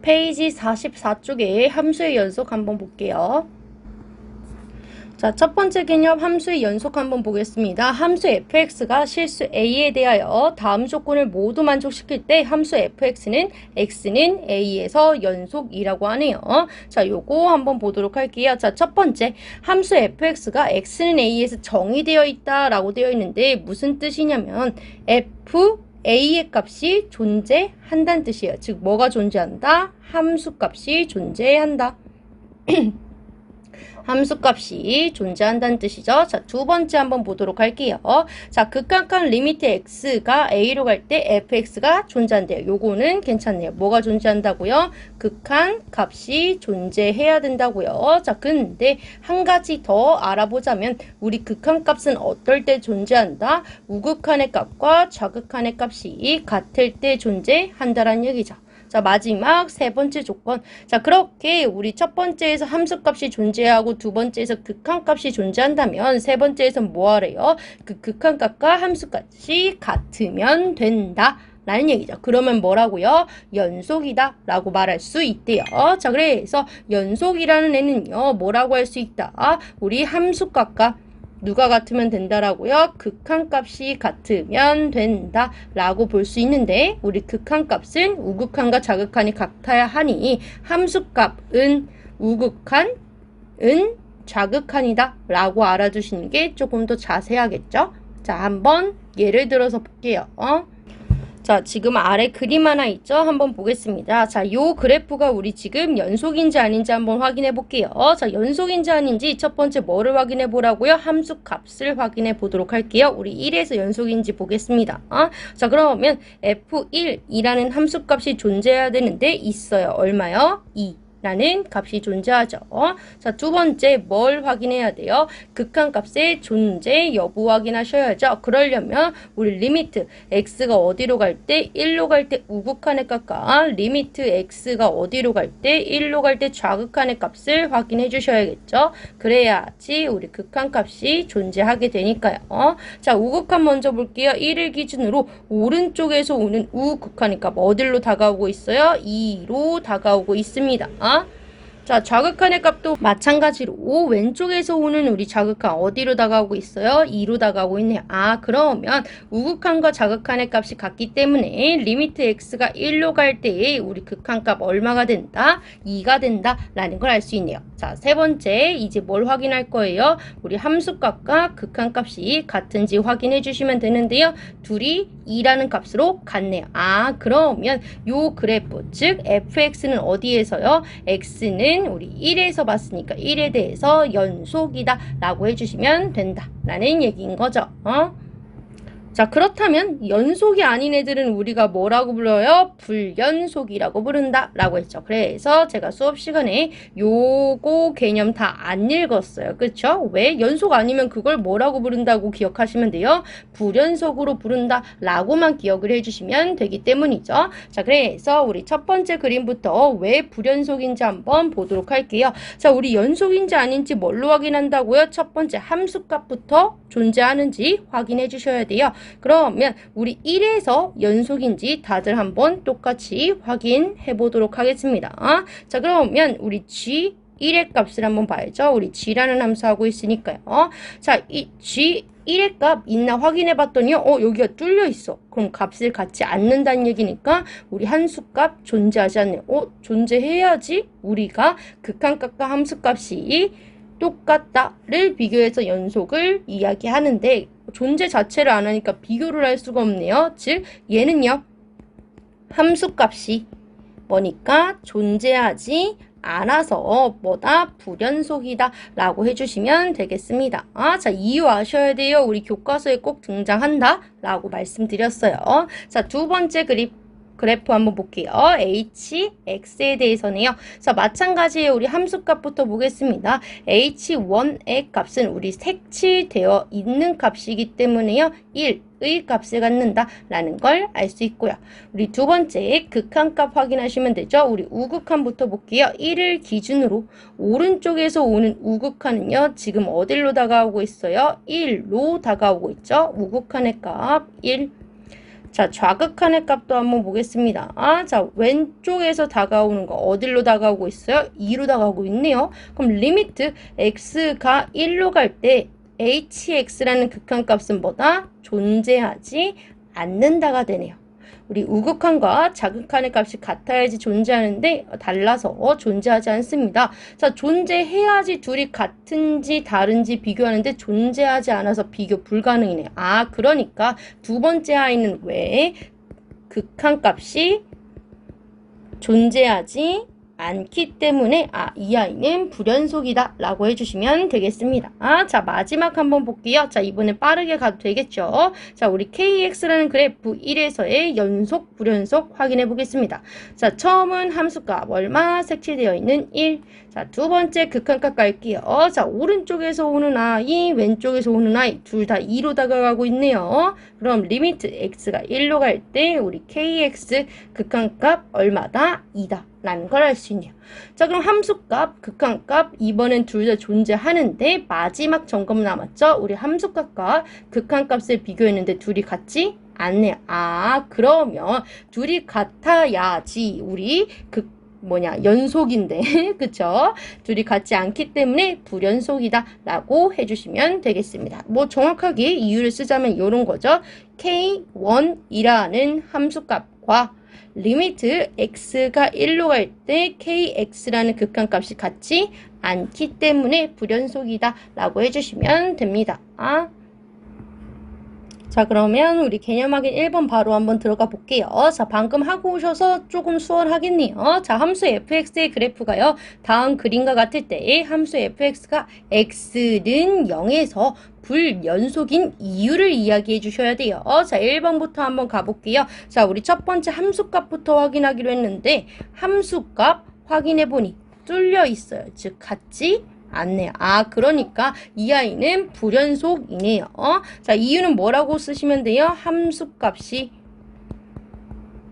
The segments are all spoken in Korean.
페이지 44쪽에 함수의 연속 한번 볼게요. 자, 첫 번째 개념 함수의 연속 한번 보겠습니다. 함수 fx가 실수 a에 대하여 다음 조건을 모두 만족시킬 때 함수 fx는 x는 a에서 연속이라고 하네요. 자, 요거 한번 보도록 할게요. 자, 첫 번째 함수 fx가 x는 a에서 정의되어 있다라고 되어 있는데 무슨 뜻이냐면 a의 값이 존재한다는 뜻이에요. 즉 뭐가 존재한다? 함수값이 존재한다. 함수값이 존재한다는 뜻이죠. 자, 두 번째 한번 보도록 할게요. 자, 극한값 리미트 x가 a로 갈 때 fx가 존재한대요. 요거는 괜찮네요. 뭐가 존재한다고요? 극한 값이 존재해야 된다고요. 자, 근데 한 가지 더 알아보자면 우리 극한 값은 어떨 때 존재한다? 우극한의 값과 좌극한의 값이 같을 때 존재한다라는 얘기죠. 자, 마지막 세 번째 조건. 자, 그렇게 우리 첫 번째에서 함수값이 존재하고 두 번째에서 극한값이 존재한다면 세 번째에서는 뭐 하래요? 그 극한값과 함수값이 같으면 된다. 라는 얘기죠. 그러면 뭐라고요? 연속이다 라고 말할 수 있대요. 자, 그래서 연속이라는 애는요, 뭐라고 할 수 있다? 우리 함수값과 누가 같으면 된다라고요? 극한값이 같으면 된다라고 볼 수 있는데 우리 극한값은 우극한과 좌극한이 같아야 하니 함수값은 우극한, 좌극한이다 라고 알아두시는 게 조금 더 자세하겠죠? 자, 한번 예를 들어서 볼게요. 자, 지금 아래 그림 하나 있죠? 한번 보겠습니다. 자, 요 그래프가 우리 지금 연속인지 아닌지 한번 확인해 볼게요. 자, 연속인지 아닌지 첫 번째 뭐를 확인해 보라고요? 함수 값을 확인해 보도록 할게요. 우리 1에서 연속인지 보겠습니다. 자, 그러면 f1이라는 함수 값이 존재해야 되는데 있어요. 얼마요? 2. 라는 값이 존재하죠. 자, 두 번째 뭘 확인해야 돼요? 극한값의 존재 여부 확인하셔야죠. 그러려면 우리 리미트 x가 어디로 갈 때 1로 갈 때 우극한의 값과 리미트 x가 어디로 갈 때 1로 갈 때 좌극한의 값을 확인해 주셔야겠죠. 그래야지 우리 극한값이 존재하게 되니까요. 자, 우극한 먼저 볼게요. 1을 기준으로 오른쪽에서 오는 우극한의 값 어디로 다가오고 있어요? 2로 다가오고 있습니다. 자, 좌극한의 값도 마찬가지로 왼쪽에서 오는 우리 좌극한 어디로 다가오고 있어요? 2로 다가오고 있네요. 그러면 우극한과 좌극한의 값이 같기 때문에 리미트 x가 1로 갈 때에 우리 극한값 얼마가 된다? 2가 된다 라는 걸 알 수 있네요. 자, 세 번째 이제 뭘 확인할 거예요? 우리 함수값과 극한값이 같은지 확인해 주시면 되는데요. 둘이 2라는 값으로 같네요. 그러면 요 그래프 즉 fx는 어디에서요? x는 우리 1에서 봤으니까 1에 대해서 연속이다 라고 해주시면 된다 라는 얘기인 거죠. 자, 그렇다면 연속이 아닌 애들은 우리가 뭐라고 불러요? 불연속이라고 부른다 라고 했죠. 그래서 제가 수업 시간에 요거 개념 다 안 읽었어요. 그쵸? 왜? 연속 아니면 그걸 뭐라고 부른다고 기억하시면 돼요? 불연속으로 부른다 라고만 기억을 해주시면 되기 때문이죠. 자, 그래서 우리 첫 번째 그림부터 왜 불연속인지 한번 보도록 할게요. 자, 우리 연속인지 아닌지 뭘로 확인한다고요? 첫 번째 함수값부터 존재하는지 확인해 주셔야 돼요. 그러면 우리 1에서 연속인지 다들 한번 똑같이 확인해 보도록 하겠습니다. 자, 그러면 우리 G1의 값을 한번 봐야죠. 우리 G라는 함수 하고 있으니까요. 자, 이 G1의 값 있나 확인해 봤더니요. 여기가 뚫려 있어. 그럼 값을 갖지 않는다는 얘기니까 우리 함수값 존재하지 않네요. 존재해야지 우리가 극한값과 함수값이 똑같다를 비교해서 연속을 이야기하는데 존재 자체를 안 하니까 비교를 할 수가 없네요. 즉 얘는요 함수값이 뭐니까 존재하지 않아서 뭐다 불연속이다 라고 해주시면 되겠습니다. 자, 이유 아셔야 돼요. 우리 교과서에 꼭 등장한다 라고 말씀드렸어요. 자, 두 번째 그래프 한번 볼게요. hx에 대해서는요. 자, 마찬가지로 우리 함수값부터 보겠습니다. h1의 값은 우리 색칠되어 있는 값이기 때문에요. 1의 값을 갖는다 라는 걸 알 수 있고요. 우리 두 번째 극한값 확인하시면 되죠. 우리 우극한부터 볼게요. 1을 기준으로 오른쪽에서 오는 우극한은요. 지금 어디로 다가오고 있어요? 1로 다가오고 있죠. 우극한의 값 1. 자, 좌극한의 값도 한번 보겠습니다. 자, 왼쪽에서 다가오는 거 어디로 다가오고 있어요? 2로 다가오고 있네요. 그럼 리미트 x가 1로 갈 때 hx라는 극한값은 뭐다? 존재하지 않는다가 되네요. 우리 우극한과 자극한의 값이 같아야지 존재하는데 달라서 존재하지 않습니다. 자, 존재해야지 둘이 같은지 다른지 비교하는데 존재하지 않아서 비교 불가능이네요. 그러니까 두 번째 아이는 왜 극한값이 존재하지 않기 때문에 이 아이는 불연속이다 라고 해주시면 되겠습니다. 자, 마지막 한번 볼게요. 자, 이번에 빠르게 가도 되겠죠. 자, 우리 kx라는 그래프 1에서의 연속 불연속 확인해 보겠습니다. 자, 처음은 함수값 얼마 색칠되어 있는 1. 자, 두 번째 극한값 갈게요. 자, 오른쪽에서 오는 아이, 왼쪽에서 오는 아이 둘 다 2로 다가가고 있네요. 그럼 리미트 x가 1로 갈 때 우리 kx 극한값 얼마다? 2다 라는 걸 알 수 있네요. 자, 그럼 함수값, 극한값 이번엔 둘 다 존재하는데 마지막 점검 남았죠? 우리 함수값과 극한값을 비교했는데 둘이 같지 않네요. 그러면 둘이 같아야지 우리 연속인데 그쵸? 둘이 같지 않기 때문에 불연속이다 라고 해주시면 되겠습니다. 정확하게 이유를 쓰자면 이런 거죠. k1이라는 함수값과 리미트 x가 1로 갈 때 kx라는 극한값이 같지 않기 때문에 불연속이다 라고 해주시면 됩니다. 자, 그러면 우리 개념 확인 1번 바로 한번 들어가 볼게요. 자, 방금 하고 오셔서 조금 수월하겠네요. 자, 함수 fx의 그래프가요. 다음 그림과 같을 때 함수 fx가 x는 0에서 불연속인 이유를 이야기해 주셔야 돼요. 자, 1번부터 한번 가볼게요. 자, 우리 첫 번째 함수값부터 확인하기로 했는데 함수값 확인해 보니 뚫려 있어요. 즉 같지 않네요. 그러니까 이 아이는 불연속이네요. 자, 이유는 뭐라고 쓰시면 돼요? 함수값이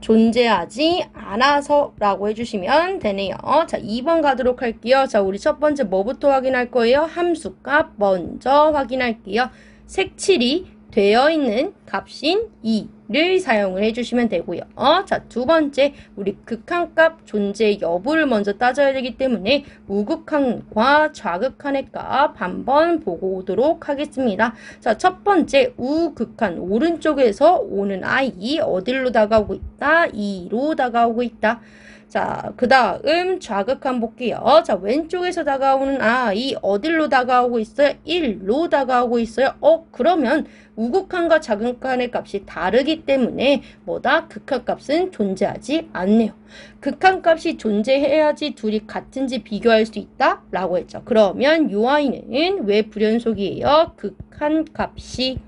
존재하지 않아서 라고 해주시면 되네요. 자, 2번 가도록 할게요. 자, 우리 첫 번째 뭐부터 확인할 거예요? 함수값 먼저 확인할게요. 색칠이 되어 있는 값인 2를 사용을 해주시면 되고요. 자, 두 번째 우리 극한값 존재 여부를 먼저 따져야 되기 때문에 우극한과 좌극한의 값 한번 보고 오도록 하겠습니다. 자, 첫 번째 우극한 오른쪽에서 오는 아이 어디로 다가오고 있다? 2로 다가오고 있다. 자, 그 다음 좌극한 볼게요. 자, 왼쪽에서 다가오는 아이 어디로 다가오고 있어요? 1로 다가오고 있어요. 그러면 우극한과 좌극한의 값이 다르기 때문에 극한값은 존재하지 않네요. 극한값이 존재해야지 둘이 같은지 비교할 수 있다? 라고 했죠. 그러면 이 아이는 왜 불연속이에요? 극한값이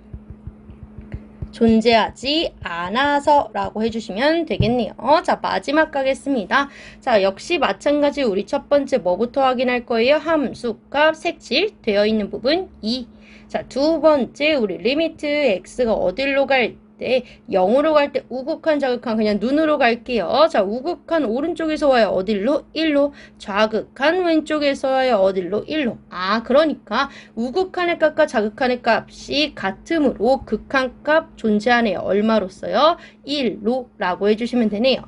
존재하지 않아서 라고 해주시면 되겠네요. 자, 마지막 가겠습니다. 자, 역시 마찬가지 우리 첫 번째 뭐부터 확인할 거예요? 함수값 색칠 되어 있는 부분 2. 자, 두 번째 우리 리미트 x가 어디로 갈 때 0으로 갈 때 우극한 좌극한 그냥 눈으로 갈게요. 자, 우극한 오른쪽에서 와요. 어디로? 1로. 좌극한 왼쪽에서 와요. 어디로? 1로. 그러니까 우극한의 값과 좌극한의 값이 같으므로 극한값 존재하네요. 얼마로써요? 1로 라고 해주시면 되네요.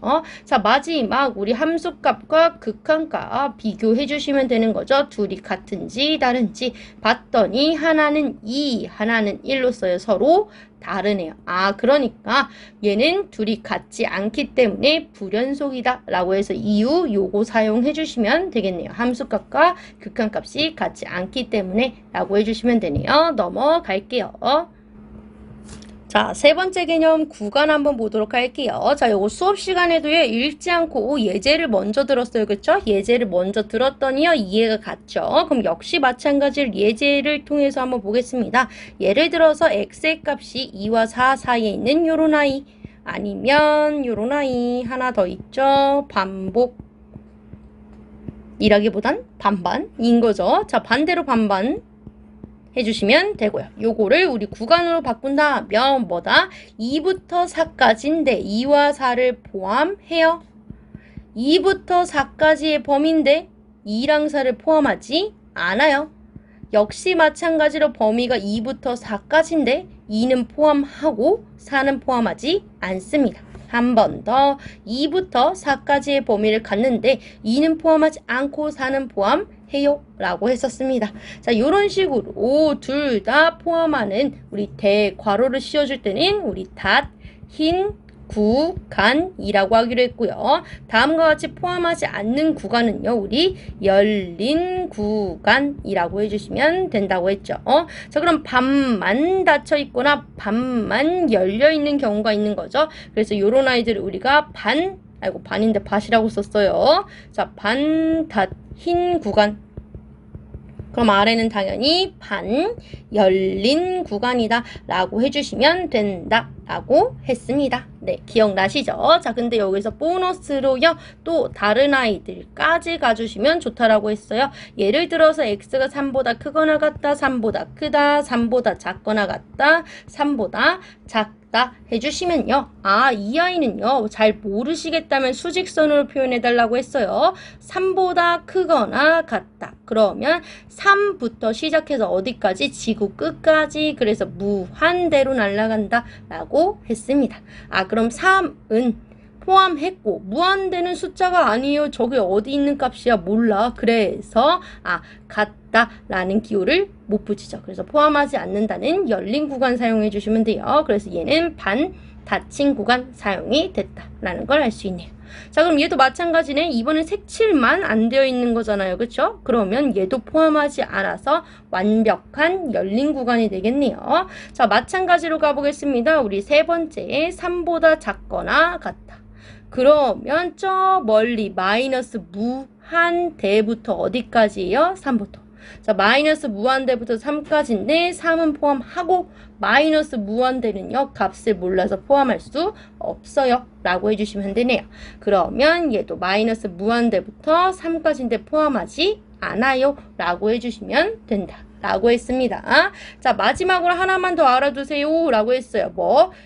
자, 마지막 우리 함수값과 극한값 비교해 주시면 되는 거죠. 둘이 같은지 다른지 봤더니 하나는 2, 하나는 1로써요. 서로 다르네요. 그러니까 얘는 둘이 같지 않기 때문에 불연속이다 라고 해서 이유 요거 사용해 주시면 되겠네요. 함수값과 극한값이 같지 않기 때문에 라고 해주시면 되네요. 넘어갈게요. 자, 세 번째 개념 구간 한번 보도록 할게요. 자, 요거 수업 시간에도요, 읽지 않고 예제를 먼저 들었어요. 그쵸? 예제를 먼저 들었더니요, 이해가 갔죠? 그럼 역시 마찬가지로 예제를 통해서 한번 보겠습니다. 예를 들어서 x의 값이 2와 4 사이에 있는 요런 아이, 아니면 요런 아이 하나 더 있죠? 반복이라기보단 반반인 거죠. 자, 반대로 반반 해주시면 되고요. 요거를 우리 구간으로 바꾼다면 2부터 4까지인데 2와 4를 포함해요. 2부터 4까지의 범위인데 2랑 4를 포함하지 않아요. 역시 마찬가지로 범위가 2부터 4까지인데 2는 포함하고 4는 포함하지 않습니다. 한 번 더 2부터 4까지의 범위를 갖는데 2는 포함하지 않고 4는 포함해요 라고 했었습니다. 자, 이런 식으로 둘 다 포함하는 우리 대괄호를 씌워줄 때는 우리 흰 구간이라고 하기로 했고요. 다음과 같이 포함하지 않는 구간은요, 우리 열린 구간이라고 해주시면 된다고 했죠. 자, 그럼 반만 닫혀 있거나 반만 열려 있는 경우가 있는 거죠. 그래서 요런 아이들을 우리가 반인데 밭이라고 썼어요. 자, 흰 구간. 그럼 아래는 당연히 열린 구간이다 라고 해주시면 된다 라고 했습니다. 네, 기억나시죠? 자, 근데 여기서 보너스로요, 또 다른 아이들까지 가주시면 좋다라고 했어요. 예를 들어서 x가 3보다 크거나 같다, 3보다 크다, 3보다 작거나 같다, 3보다 작다 해주시면요. 아, 이 아이는요, 잘 모르시겠다면 수직선으로 표현해달라고 했어요. 3보다 크거나 같다. 그러면 3부터 시작해서 어디까지? 지구 끝까지. 그래서 무한대로 날아간다 라고 했습니다. 아, 그럼 3은 포함했고 무한대는 숫자가 아니에요. 저게 어디 있는 값이야? 몰라. 그래서 같다 라는 기호를 못 붙이죠. 그래서 포함하지 않는다는 열린 구간 사용해 주시면 돼요. 그래서 얘는 닫힌 구간 사용이 됐다라는 걸 알 수 있네요. 자, 그럼 얘도 마찬가지네. 이번엔 색칠만 안 되어 있는 거잖아요. 그쵸? 그러면 얘도 포함하지 않아서 완벽한 열린 구간이 되겠네요. 자, 마찬가지로 가보겠습니다. 우리 세 번째, 3보다 작거나 같다. 그러면 저 멀리 마이너스 무한대부터 어디까지예요? 3부터. 자, 마이너스 무한대부터 3까지인데 3은 포함하고 마이너스 무한대는요, 값을 몰라서 포함할 수 없어요 라고 해주시면 되네요. 그러면 얘도 마이너스 무한대부터 3까지인데 포함하지 않아요 라고 해주시면 된다 라고 했습니다. 자, 마지막으로 하나만 더 알아두세요 라고 했어요.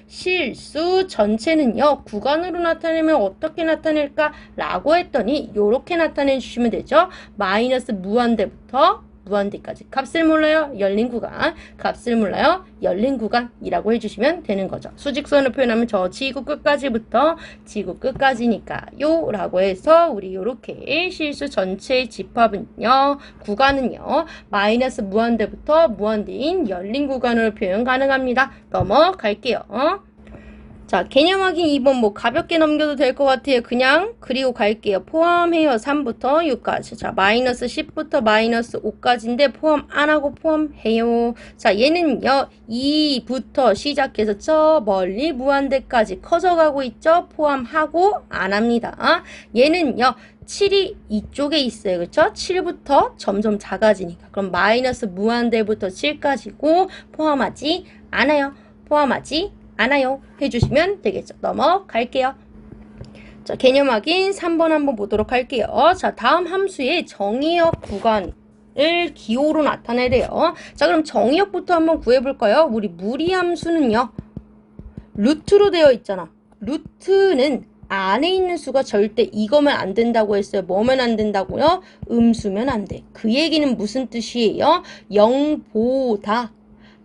실수 전체는요, 구간으로 나타내면 어떻게 나타낼까 라고 했더니 요렇게 나타내 주시면 되죠. 마이너스 무한대부터 무한대까지. 값을 몰라요? 열린 구간. 값을 몰라요? 열린 구간이라고 해주시면 되는 거죠. 수직선을 표현하면 저 지구 끝까지부터 지구 끝까지니까요 라고 해서 우리 요렇게 실수 전체의 집합은요, 구간은요, 마이너스 무한대부터 무한대인 열린 구간으로 표현 가능합니다. 넘어갈게요. 자, 개념 확인 2번 가볍게 넘겨도 될 것 같아요. 그냥 그리고 갈게요. 포함해요. 3부터 6까지. 자, 마이너스 10부터 마이너스 5까지인데 포함 안 하고 포함해요. 자, 얘는요, 2부터 시작해서 저 멀리 무한대까지 커져가고 있죠. 포함하고 안 합니다. 얘는요, 7이 이쪽에 있어요. 그쵸? 7부터 점점 작아지니까. 그럼 마이너스 무한대부터 7까지고 포함하지 않아요. 포함하지 않아요 해주시면 되겠죠. 넘어갈게요. 자, 개념 확인 3번 한번 보도록 할게요. 자, 다음 함수의 정의역 구간을 기호로 나타내래요. 자, 그럼 정의역부터 한번 구해볼까요? 우리 무리함수는요, 루트로 되어 있잖아. 루트는 안에 있는 수가 절대 이거면 안 된다고 했어요. 뭐면 안 된다고요? 음수면 안 돼. 그 얘기는 무슨 뜻이에요? 0보다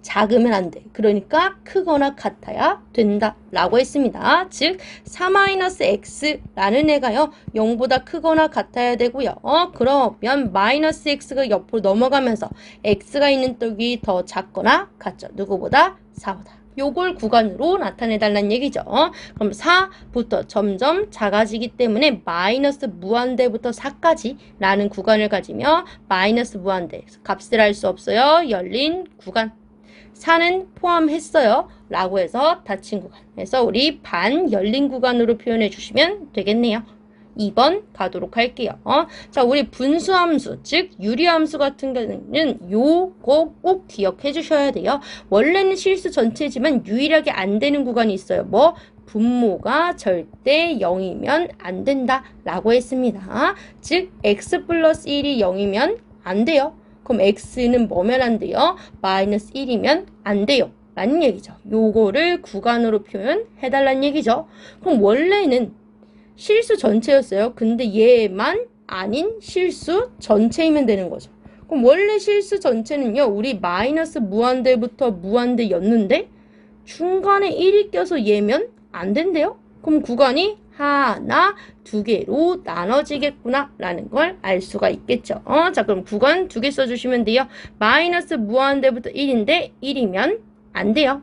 작으면 안 돼. 그러니까 크거나 같아야 된다 라고 했습니다. 즉 4-x라는 애가요, 0보다 크거나 같아야 되고요. 그러면 마이너스 x가 옆으로 넘어가면서 x가 있는 떡이 더 작거나 같죠. 누구보다? 4보다. 요걸 구간으로 나타내달라는 얘기죠. 그럼 4부터 점점 작아지기 때문에 마이너스 무한대부터 4까지 라는 구간을 가지며 마이너스 무한대, 값을 알 수 없어요. 열린 구간. 4는 포함했어요 라고 해서 닫힌 구간. 그래서 우리 열린 구간으로 표현해 주시면 되겠네요. 2번 가도록 할게요. 자, 우리 분수함수, 즉 유리함수 같은 경우는 요거 꼭 기억해 주셔야 돼요. 원래는 실수 전체지만 유일하게 안 되는 구간이 있어요. 분모가 절대 0이면 안 된다 라고 했습니다. 즉 x 플러스 1이 0이면 안 돼요. 그럼 x는 뭐면 안 돼요? 마이너스 1이면 안 돼요 라는 얘기죠. 요거를 구간으로 표현해달라는 얘기죠. 그럼 원래는 실수 전체였어요. 근데 얘만 아닌 실수 전체이면 되는 거죠. 그럼 원래 실수 전체는요, 우리 마이너스 무한대부터 무한대였는데 중간에 1이 껴서 얘면 안 된대요. 그럼 구간이 하나, 두 개로 나눠지겠구나 라는 걸 알 수가 있겠죠. 자, 그럼 구간 두 개 써주시면 돼요. 마이너스 무한대부터 1인데 1이면 안 돼요.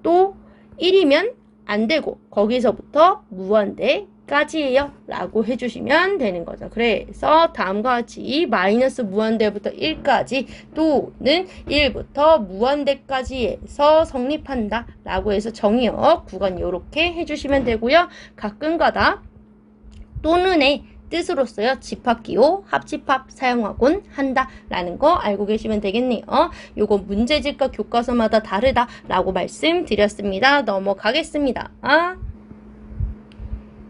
또 1이면 안 되고 거기서부터 무한대까지예요 라고 해주시면 되는 거죠. 그래서 다음과 같이 마이너스 무한대부터 1까지 또는 1부터 무한대까지 해서 성립한다 라고 해서 정의역 구간 요렇게 해주시면 되고요. 가끔가다 또는의 뜻으로서요. 집합기호, 합집합 사용하곤 한다 라는 거 알고 계시면 되겠네요. 요거 문제집과 교과서마다 다르다 라고 말씀드렸습니다. 넘어가겠습니다.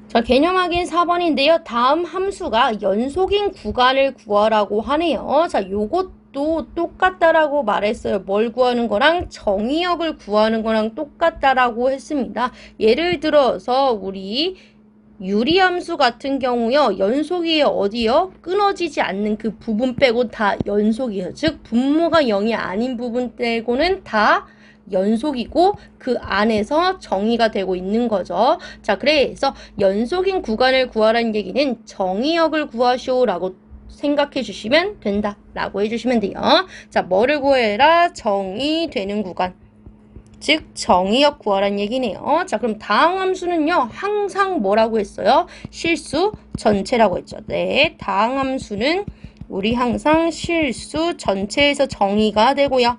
자, 개념 확인 4번인데요. 다음 함수가 연속인 구간을 구하라고 하네요. 자, 요것도 똑같다라고 말했어요. 뭘 구하는 거랑 정의역을 구하는 거랑 똑같다라고 했습니다. 예를 들어서 우리 유리함수 같은 경우요. 연속이에요. 어디요? 끊어지지 않는 그 부분 빼고 다 연속이에요. 즉 분모가 0이 아닌 부분 빼고는 다 연속이고 그 안에서 정의가 되고 있는 거죠. 자, 그래서 연속인 구간을 구하라는 얘기는 정의역을 구하시오라고 생각해 주시면 된다 라고 해주시면 돼요. 자, 뭐를 구해라? 정의되는 구간. 즉 정의역 구하라는 얘기네요. 자, 그럼 다항 함수는요. 항상 뭐라고 했어요? 실수 전체라고 했죠. 네, 다항 함수는 우리 항상 실수 전체에서 정의가 되고요.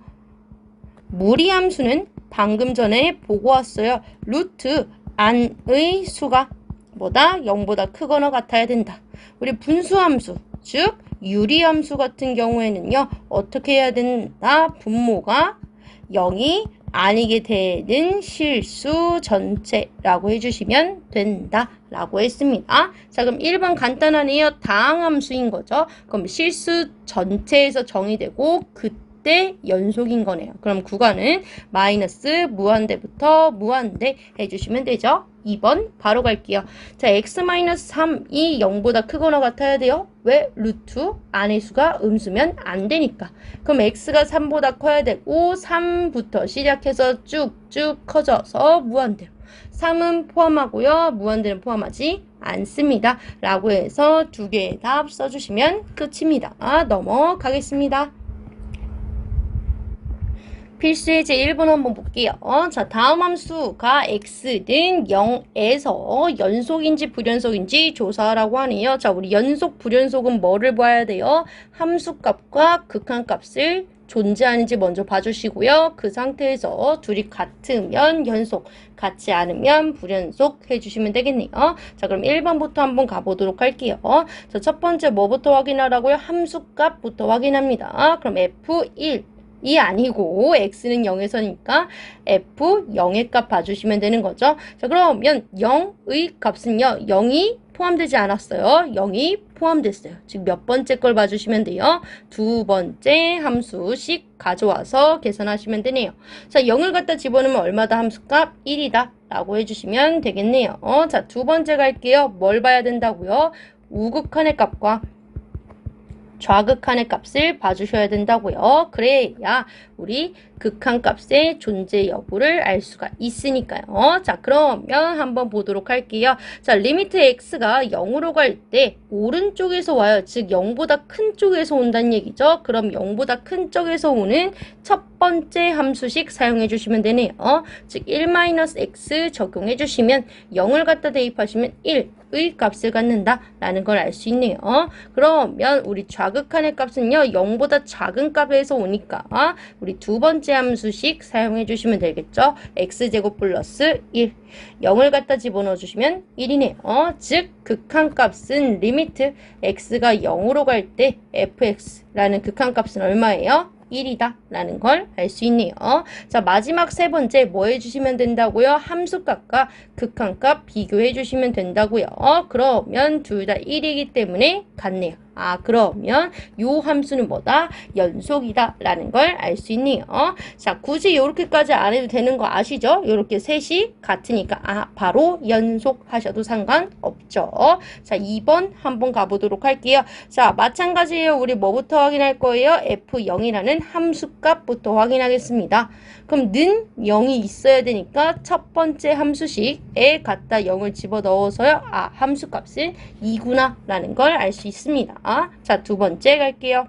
무리 함수는 방금 전에 보고 왔어요. 루트 안의 수가 뭐다? 0보다 크거나 같아야 된다. 우리 분수 함수, 즉 유리 함수 같은 경우에는요. 어떻게 해야 된다? 분모가 0이 아니게 되는 실수 전체라고 해주시면 된다 라고 했습니다. 자, 그럼 1번 간단하네요. 다항함수인 거죠. 그럼 실수 전체에서 정의되고 그때 연속인 거네요. 그럼 구간은 마이너스 무한대부터 무한대 해주시면 되죠. 2번 바로 갈게요. 자, x-3이 0보다 크거나 같아야 돼요. 왜? 루트 안의 수가 음수면 안 되니까. 그럼 x가 3보다 커야 되고 3부터 시작해서 쭉쭉 커져서 무한대로. 3은 포함하고요. 무한대는 포함하지 않습니다. 라고 해서 두 개의 답 써주시면 끝입니다. 넘어가겠습니다. 필수의 제1번 한번 볼게요. 자, 다음 함수가 x는 0에서 연속인지 불연속인지 조사하라고 하네요. 자, 우리 연속 불연속은 뭐를 봐야 돼요? 함수값과 극한값을 존재하는지 먼저 봐주시고요. 그 상태에서 둘이 같으면 연속, 같지 않으면 불연속 해주시면 되겠네요. 자, 그럼 1번부터 한번 가보도록 할게요. 자, 첫 번째 뭐부터 확인하라고요? 함수값부터 확인합니다. 그럼 f1 이 아니고 x는 0에서니까 f 0의 값 봐주시면 되는 거죠. 자, 그러면 0의 값은요. 0이 포함되지 않았어요. 0이 포함됐어요. 즉 몇 번째 걸 봐주시면 돼요. 두 번째 함수씩 가져와서 계산하시면 되네요. 자, 0을 갖다 집어넣으면 얼마다 함수값? 1이다 라고 해주시면 되겠네요. 자, 두 번째 갈게요. 뭘 봐야 된다고요? 우극한의 값과 좌극한의 값을 봐주셔야 된다고요. 그래야 우리 극한값의 존재 여부를 알 수가 있으니까요. 자, 그러면 한번 보도록 할게요. 자, 리미트 x가 0으로 갈 때 오른쪽에서 와요. 즉 0보다 큰 쪽에서 온다는 얘기죠. 그럼 0보다 큰 쪽에서 오는 첫 번째 함수식 사용해 주시면 되네요. 즉 1-x 적용해 주시면 0을 갖다 대입하시면 1의 값을 갖는다 라는 걸 알 수 있네요. 그러면 우리 좌극한의 값은요 0보다 작은 값에서 오니까 우리 두 번째 함수식 사용해 주시면 되겠죠. x제곱 플러스 1 0을 갖다 집어넣어 주시면 1이네요. 즉 극한값은 리미트 x가 0으로 갈 때 fx라는 극한값은 얼마예요? 1이다 라는 걸 알 수 있네요. 자, 마지막 세 번째 뭐 해주시면 된다고요? 함수값과 극한값 비교해 주시면 된다고요. 그러면 둘 다 1이기 때문에 같네요. 아, 그러면 요 함수는 뭐다? 연속이다 라는 걸 알 수 있네요. 자, 굳이 이렇게까지 안 해도 되는 거 아시죠? 이렇게 셋이 같으니까 아, 바로 연속 하셔도 상관없죠. 자, 2번 한번 가보도록 할게요. 자, 마찬가지예요. 우리 뭐부터 확인할 거예요? f0이라는 함수값부터 확인하겠습니다. 그럼 는 0이 있어야 되니까 첫 번째 함수식에 갖다 0을 집어넣어서요. 아, 함수값은 2구나 라는 걸 알 수 있습니다. 자, 두 번째 갈게요.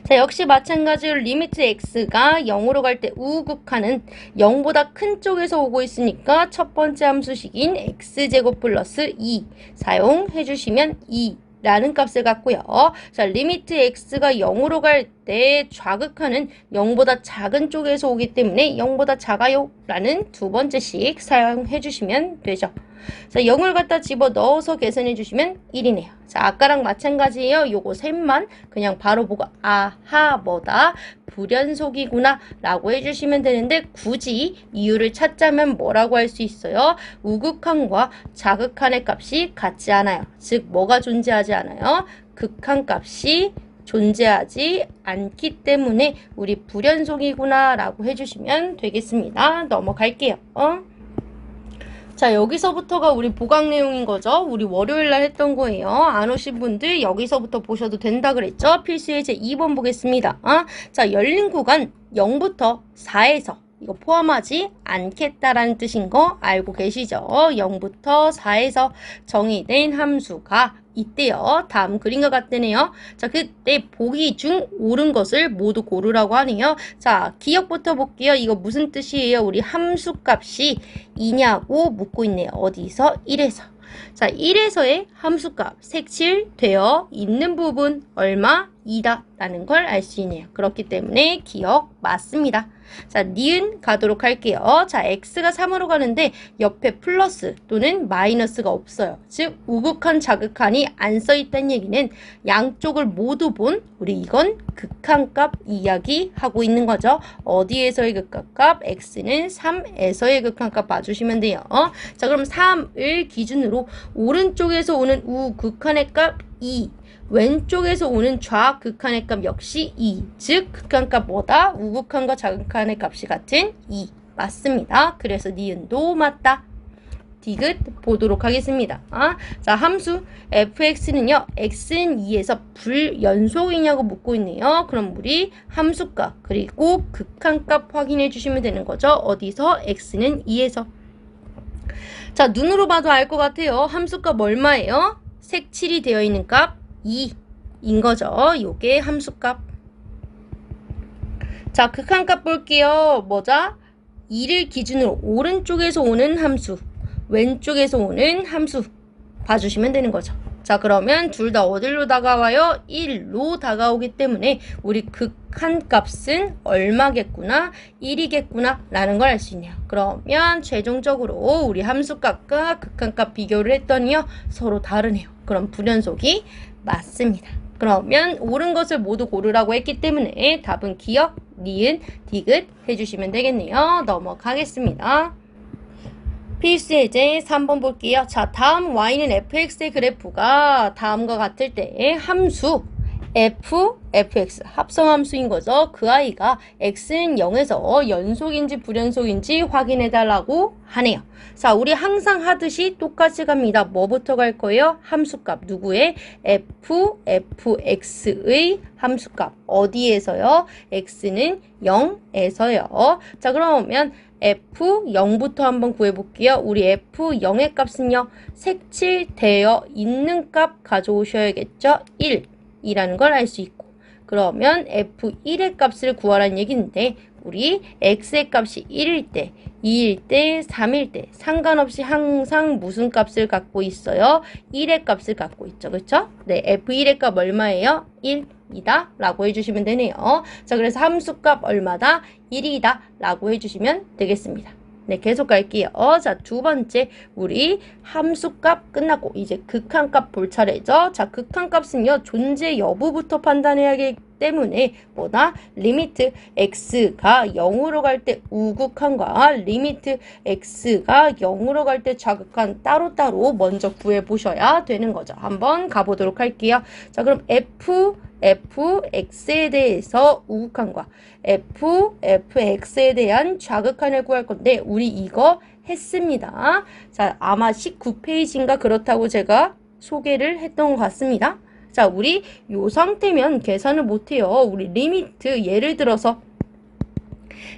자, 역시 마찬가지로 리미트 x가 0으로 갈 때 우극한은 0보다 큰 쪽에서 오고 있으니까 첫 번째 함수식인 x제곱 플러스 2 사용해 주시면 2 라는 값을 갖고요. 자, 리미트 x가 0으로 갈 때 좌극한은 0보다 작은 쪽에서 오기 때문에 0보다 작아요 라는 두 번째 식 사용해 주시면 되죠. 자, 0을 갖다 집어 넣어서 계산해 주시면 1이네요. 자, 아까랑 마찬가지예요. 요거 셈만 그냥 바로 보고 아하 뭐다 불연속이구나 라고 해주시면 되는데 굳이 이유를 찾자면 뭐라고 할 수 있어요? 우극한과 자극한의 값이 같지 않아요. 즉 뭐가 존재하지 않아요? 극한 값이 존재하지 않기 때문에 우리 불연속이구나 라고 해주시면 되겠습니다. 넘어갈게요. 자, 여기서부터가 우리 보강 내용인 거죠. 우리 월요일날 했던 거예요. 안 오신 분들 여기서부터 보셔도 된다 그랬죠. 필수의 제 2번 보겠습니다. 자, 열린 구간 0부터 4에서 이거 포함하지 않겠다라는 뜻인 거 알고 계시죠? 0부터 4에서 정의된 함수가 있대요. 다음 그림과 같대네요. 자, 그때 보기 중 옳은 것을 모두 고르라고 하네요. 자, 기억부터 볼게요. 이거 무슨 뜻이에요? 우리 함수값이 2냐고 묻고 있네요. 어디서? 1에서. 자, 1에서의 함수값 색칠되어 있는 부분 얼마? 2다 라는 걸 알 수 있네요. 그렇기 때문에 기억 맞습니다. 자, 니은 가도록 할게요. 자, x가 3으로 가는데 옆에 플러스 또는 마이너스가 없어요. 즉 우극한 자극한이 안 써있다는 얘기는 양쪽을 모두 본 우리 이건 극한값 이야기하고 있는 거죠. 어디에서의 극한값? x는 3에서의 극한값 봐주시면 돼요. 자, 그럼 3을 기준으로 오른쪽에서 오는 우극한의 값 2, 왼쪽에서 오는 좌극한의 값 역시 2. 즉 극한값 뭐다? 우극한과 자극한의 값이 같은 2. 맞습니다. 그래서 니은도 맞다. 디귿 보도록 하겠습니다. 자, 함수 fx는요. x는 2에서 불연속이냐고 묻고 있네요. 그럼 우리 함수값 그리고 극한값 확인해 주시면 되는 거죠. 어디서? x는 2에서. 자, 눈으로 봐도 알 것 같아요. 함수값 얼마예요? 색칠이 되어 있는 값 2인 거죠. 요게 함수값. 자, 극한값 볼게요. 뭐자? 2를 기준으로 오른쪽에서 오는 함수, 왼쪽에서 오는 함수 봐주시면 되는 거죠. 자, 그러면 둘 다 어디로 다가와요? 1로 다가오기 때문에 우리 극한값은 얼마겠구나? 1이겠구나 라는 걸 알 수 있네요. 그러면 최종적으로 우리 함수값과 극한값 비교를 했더니요. 서로 다르네요. 그럼 불연속이 맞습니다. 그러면 옳은 것을 모두 고르라고 했기 때문에 답은 기억, 니은, 디귿 해주시면 되겠네요. 넘어가겠습니다. 필수 예제 3번 볼게요. 자, 다음 y는 fx의 그래프가 다음과 같을 때 함수 fx 합성함수인 거죠. 그 아이가 x는 0에서 연속인지 불연속인지 확인해 달라고 하네요. 자, 우리 항상 하듯이 똑같이 갑니다. 뭐부터 갈 거예요? 함수값 누구의? fx의 함수값 어디에서요? x는 0에서요. 자, 그러면 f0부터 한번 구해볼게요. 우리 f0의 값은요. 색칠되어 있는 값 가져오셔야겠죠. 1이라는 걸 알 수 있고 그러면 f1의 값을 구하라는 얘기인데 우리 x의 값이 1일 때, 2일 때, 3일 때 상관없이 항상 무슨 값을 갖고 있어요? 1의 값을 갖고 있죠. 그렇죠? 네, f1의 값 얼마예요? 1이다 라고 해주시면 되네요. 자, 그래서 함수값 얼마다? 1이다 라고 해주시면 되겠습니다. 네, 계속 갈게요. 자, 두 번째 우리 함수값 끝났고 이제 극한값 볼 차례죠. 자, 극한값은요 존재 여부부터 판단해야 때문에 뭐다? 리미트 x가 0으로 갈 때 우극한과 리미트 x가 0으로 갈 때 좌극한 따로따로 먼저 구해보셔야 되는 거죠. 한번 가보도록 할게요. 자, 그럼 fx에 대해서 우극한과 fx에 대한 좌극한을 구할 건데 우리 이거 했습니다. 자, 아마 19페이지인가 그렇다고 제가 소개를 했던 것 같습니다. 자, 우리 요 상태면 계산을 못해요. 우리 리미트 예를 들어서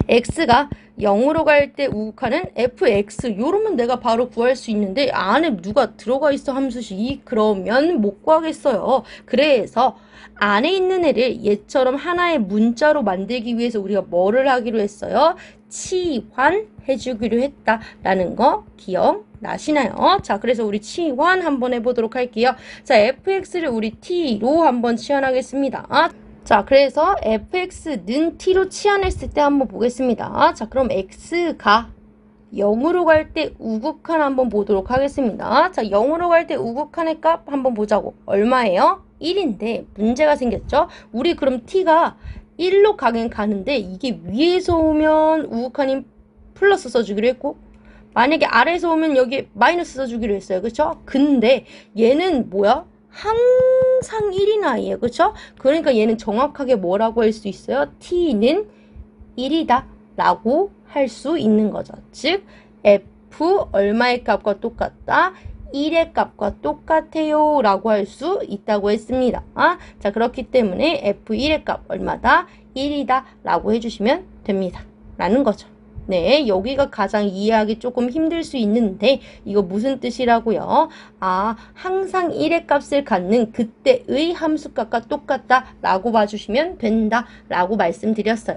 x가 0으로 갈 때 우극하는 fx 요러면 내가 바로 구할 수 있는데 안에 누가 들어가 있어 함수식 그러면 못 구하겠어요. 그래서 안에 있는 애를 얘처럼 하나의 문자로 만들기 위해서 우리가 뭐를 하기로 했어요? 치환해 주기로 했다라는 거 기억나시나요? 자, 그래서 우리 치환 한번 해보도록 할게요. 자, fx를 우리 t로 한번 치환하겠습니다. 자, 그래서 fx는 t로 치환했을 때 한번 보겠습니다. 자, 그럼 x가 0으로 갈 때 우극한 한번 보도록 하겠습니다. 자, 0으로 갈 때 우극한의 값 한번 보자고. 얼마예요? 1인데 문제가 생겼죠? 우리 그럼 t가 1로 가긴 가는데 이게 위에서 오면 우극한이 플러스 써주기로 했고 만약에 아래에서 오면 여기 마이너스 써주기로 했어요. 그쵸? 근데 얘는 뭐야? 항상 1인 아이예요. 그쵸? 그러니까 얘는 정확하게 뭐라고 할 수 있어요? t는 1이다 라고 할 수 있는 거죠. 즉 f 얼마의 값과 똑같다? 1의 값과 똑같아요 라고 할 수 있다고 했습니다. 자, 그렇기 때문에 f1의 값 얼마다? 1이다 라고 해주시면 됩니다 라는 거죠. 네, 여기가 가장 이해하기 조금 힘들 수 있는데 이거 무슨 뜻이라고요? 항상 1의 값을 갖는 그때의 함수값과 똑같다 라고 봐주시면 된다 라고 말씀드렸어요.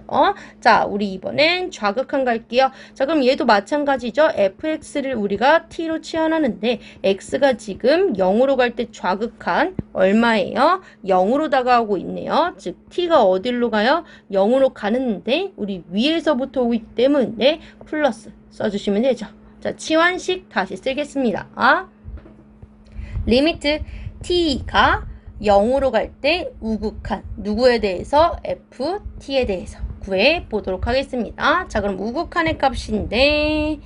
자, 우리 이번엔 좌극한 갈게요. 자, 그럼 얘도 마찬가지죠. fx를 우리가 t로 치환하는데 x가 지금 0으로 갈 때 좌극한 얼마예요? 0으로 다가오고 있네요. 즉 t가 어디로 가요? 0으로 가는데 우리 위에서부터 오기 때문에 플러스 써주시면 되죠. 자, 치환식 다시 쓰겠습니다. 리미트 t가 0으로 갈 때 우극한 누구에 대해서? ft에 대해서 구해 보도록 하겠습니다. 자, 그럼 우극한의 값인데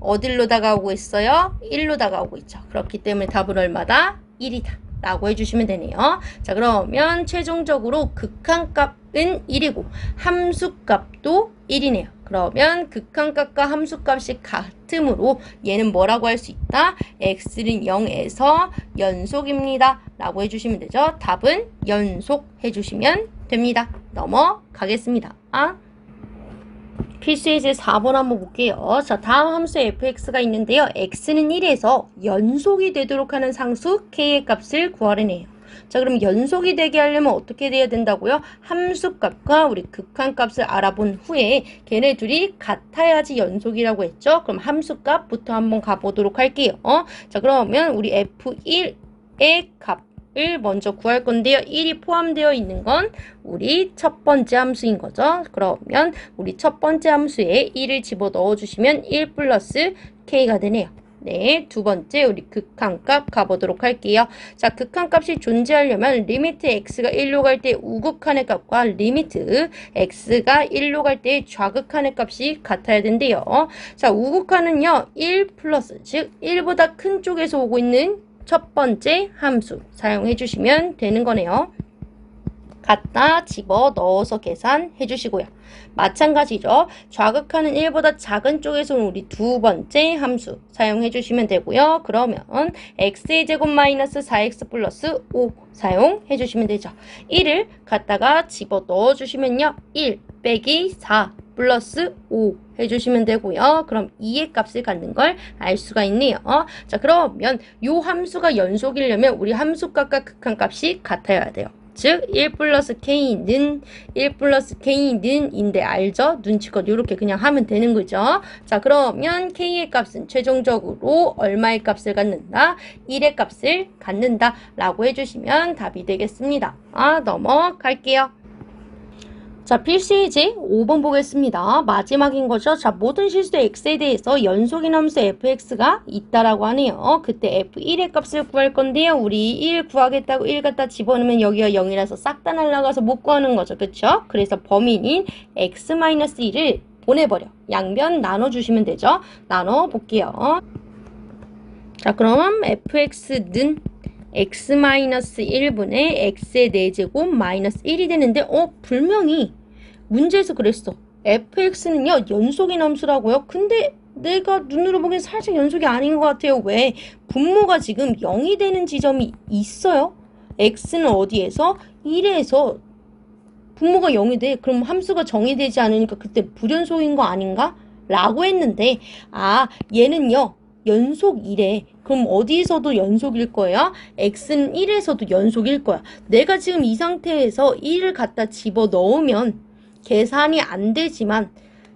어디로 다가오고 있어요? 1로 다가오고 있죠. 그렇기 때문에 답은 얼마다? 1이다 라고 해주시면 되네요. 자, 그러면 최종적으로 극한값은 1이고 함수값도 1이네요. 그러면 극한값과 함수값이 같으므로 얘는 뭐라고 할 수 있다? x는 0에서 연속입니다 라고 해주시면 되죠. 답은 연속 해주시면 됩니다. 넘어가겠습니다. 필수예제 4번 한번 볼게요. 자, 다음 함수 fx가 있는데요. x는 1에서 연속이 되도록 하는 상수 k의 값을 구하래네요. 자, 그럼 연속이 되게 하려면 어떻게 돼야 된다고요? 함수값과 우리 극한값을 알아본 후에 걔네 둘이 같아야지 연속이라고 했죠. 그럼 함수값부터 한번 가보도록 할게요. 자, 그러면 우리 f1의 값을 먼저 구할 건데요. 1이 포함되어 있는 건 우리 첫 번째 함수인 거죠. 그러면 우리 첫 번째 함수에 1을 집어 넣어주시면 1 플러스 k가 되네요. 네, 두 번째 우리 극한값 가보도록 할게요. 자, 극한값이 존재하려면 리미트 x가 1로 갈 때 우극한의 값과 리미트 x가 1로 갈 때 좌극한의 값이 같아야 된대요. 자, 우극한은요 1 플러스 즉 1보다 큰 쪽에서 오고 있는 첫 번째 함수 사용해 주시면 되는 거네요. 갖다 집어 넣어서 계산해 주시고요. 마찬가지죠. 좌극하는 1보다 작은 쪽에서는 우리 두 번째 함수 사용해 주시면 되고요. 그러면 x의 제곱 마이너스 4x 플러스 5 사용해 주시면 되죠. 1을 갖다가 집어 넣어 주시면요. 1 빼기 4 플러스 5 해주시면 되고요. 그럼 2의 값을 갖는 걸 알 수가 있네요. 자, 그러면 이 함수가 연속이려면 우리 함수값과 극한값이 같아야 돼요. 즉 1 플러스 k는 1 플러스 k는 인데 알죠? 눈치껏 이렇게 그냥 하면 되는 거죠. 자, 그러면 k의 값은 최종적으로 얼마의 값을 갖는다? 1의 값을 갖는다 라고 해주시면 답이 되겠습니다. 넘어갈게요. 자, 필수이지 5번 보겠습니다. 마지막인 거죠. 자, 모든 실수 x에 대해서 연속인 함수 fx가 있다라고 하네요. 그때 f1의 값을 구할 건데요. 우리 1 구하겠다고 1 갖다 집어넣으면 여기가 0이라서 싹 다 날아가서 못 구하는 거죠. 그쵸? 그래서 범인인 x-1을 보내버려. 양변 나눠주시면 되죠. 나눠볼게요. 자, 그럼 fx는 x-1분의 x의 4제곱 마이너스 1이 되는데 분명히 문제에서 그랬어. fx는요 연속인 함수라고요. 근데 내가 눈으로 보기엔 살짝 연속이 아닌 것 같아요. 왜? 분모가 지금 0이 되는 지점이 있어요. x는 어디에서? 1에서 분모가 0이 돼. 그럼 함수가 정의되지 않으니까 그때 불연속인 거 아닌가? 라고 했는데 얘는요 연속이래. 그럼 어디에서도 연속일 거야? x는 1에서도 연속일 거야. 내가 지금 이 상태에서 1을 갖다 집어넣으면 계산이 안 되지만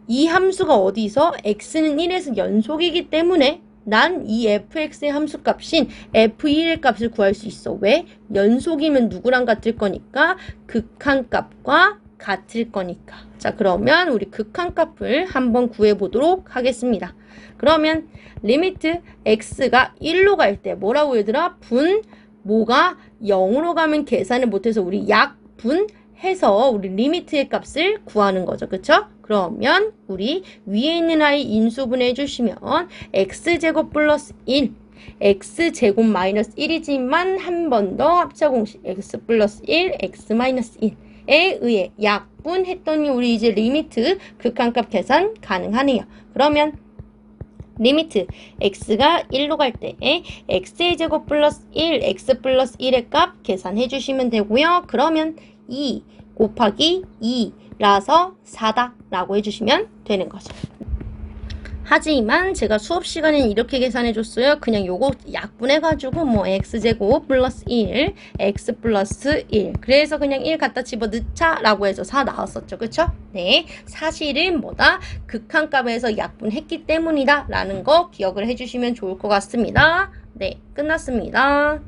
이 함수가 어디서? x는 1에서 연속이기 때문에 난 이 fx의 함수값인 f1의 값을 구할 수 있어. 왜? 연속이면 누구랑 같을 거니까? 극한값과 같을 거니까. 자, 그러면 우리 극한값을 한번 구해보도록 하겠습니다. 그러면 리미트 x가 1로 갈 때 뭐라고 얘들아? 분모가 0으로 가면 계산을 못해서 우리 약분해서 우리 리미트의 값을 구하는 거죠. 그쵸? 그러면 우리 위에 있는 아이 인수분해 해주시면 x제곱 플러스 1 x제곱 마이너스 1이지만 한 번 더 합차 공식 x 플러스 1 x 마이너스 1에 의해 약분했더니 우리 이제 리미트 극한값 계산 가능하네요. 그러면 리미트 x가 1로 갈 때 x의 제곱 플러스 1 x 플러스 1의 값 계산해 주시면 되고요. 그러면 2 곱하기 2라서 4다 라고 해주시면 되는 거죠. 하지만 제가 수업 시간에는 이렇게 계산해 줬어요. 그냥 요거 약분해가지고 뭐 x제곱 플러스 1 x 플러스 1 그래서 그냥 1 갖다 집어넣자 라고 해서 4 나왔었죠. 그쵸? 네, 사실은 뭐다? 극한값에서 약분했기 때문이다 라는 거 기억을 해주시면 좋을 것 같습니다. 네, 끝났습니다.